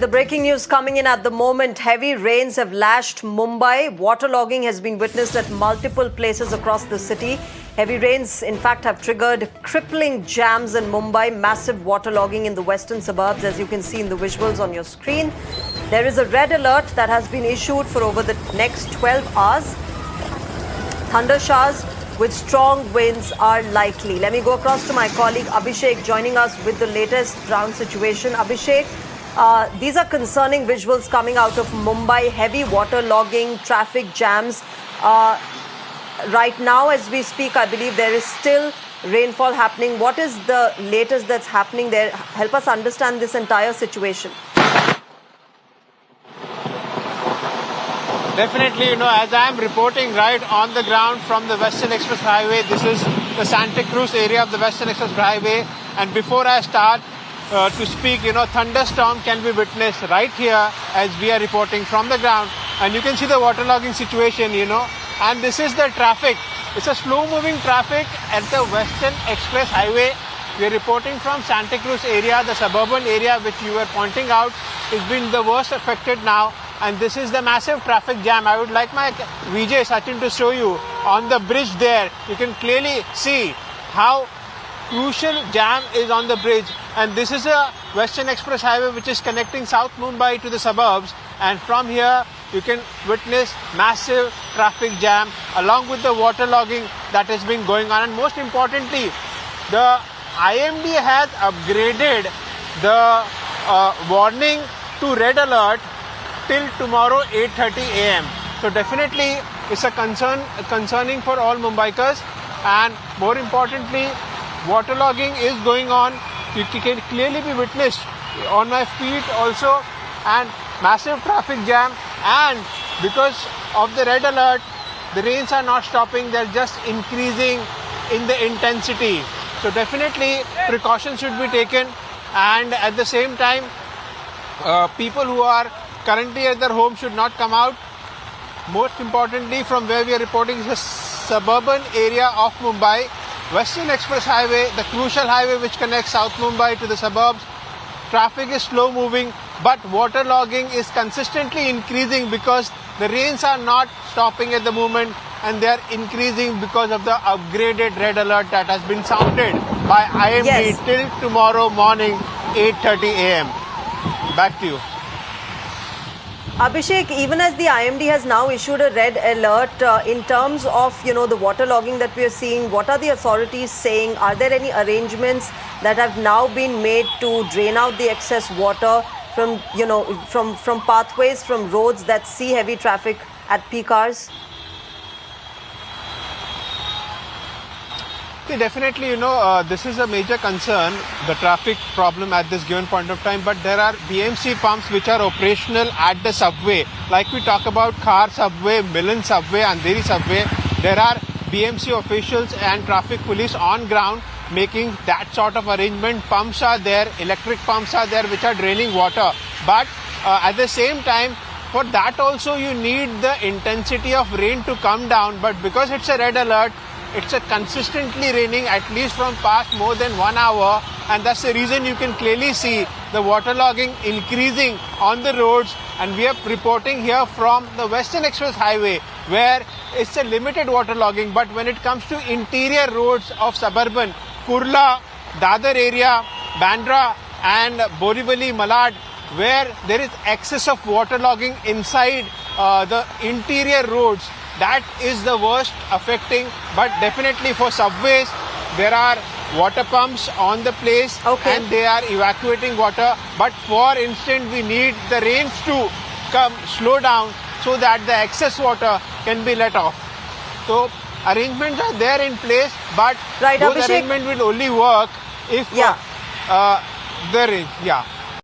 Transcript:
the breaking news coming in at the moment. Heavy rains have lashed Mumbai. Waterlogging has been witnessed at multiple places across the city. Heavy rains, in fact, have triggered crippling jams in Mumbai. Massive waterlogging in the western suburbs, as you can see in the visuals on your screen. There is a red alert that has been issued for over the next 12 hours. Thunder showers with strong winds are likely. Let me go across to my colleague Abhishek joining us with the latest ground situation. Abhishek, these are concerning visuals coming out of Mumbai. Heavy waterlogging, traffic jams. Right now, as we speak, I believe there is still rainfall happening. What is the latest that's happening there? Help us understand this entire situation. Definitely, as I am reporting right on the ground from the Western Express Highway, this is the Santa Cruz area of the Western Express Highway. And before I start to speak, thunderstorm can be witnessed right here as we are reporting from the ground. And you can see the waterlogging situation, and this is the traffic. It's a slow-moving traffic at the Western Express Highway. We are reporting from Santa Cruz area, the suburban area which you were pointing out is been the worst affected now. And this is the massive traffic jam. I would like my VJ Sachin to show you on the bridge there. You can clearly see how crucial jam is on the bridge. And this is a Western Express Highway which is connecting South Mumbai to the suburbs. And from here, you can witness massive traffic jam along with the waterlogging that has been going on. And most importantly, the IMD has upgraded the warning to red alert till tomorrow 8:30 a.m. So definitely it's a concerning for all Mumbaikars, and more importantly, waterlogging is going on. You can clearly be witnessed on my feet also, and massive traffic jam. And because of the red alert, the rains are not stopping; they're just increasing in the intensity. So definitely precautions should be taken, and at the same time, people who are currently at their home should not come out. Most importantly, from where we are reporting is the suburban area of Mumbai, Western Express Highway, the crucial highway which connects South Mumbai to the suburbs. Traffic is slow moving, but waterlogging is consistently increasing because the rains are not stopping at the moment, and they are increasing because of the upgraded red alert that has been sounded by IMD till tomorrow morning 8:30 a.m. Back to you. Abhishek, even as the IMD has now issued a red alert, in terms of, the waterlogging that we are seeing, what are the authorities saying? Are there any arrangements that have now been made to drain out the excess water from, from pathways, from roads that see heavy traffic at peak hours? Definitely, this is a major concern, the traffic problem at this given point of time. But there are BMC pumps which are operational at the subway. Like we talk about Khar subway, Milan subway, Andheri subway. There are BMC officials and traffic police on ground making that sort of arrangement. Pumps are there, electric pumps are there which are draining water. But at the same time, for that also you need the intensity of rain to come down. But because it's a red alert, it's a consistently raining at least from past more than 1 hour, and that's the reason you can clearly see the waterlogging increasing on the roads. And we are reporting here from the Western Express Highway where it's a limited waterlogging, but when it comes to interior roads of suburban, Kurla, Dadar area, Bandra and Borivali, Malad, where there is excess of waterlogging inside the interior roads, that is the worst affecting. But definitely for subways, there are water pumps on the place, and they are evacuating water. But for instance, we need the rains to slow down so that the excess water can be let off. So arrangements are there in place, but those arrangements will only work if the rain.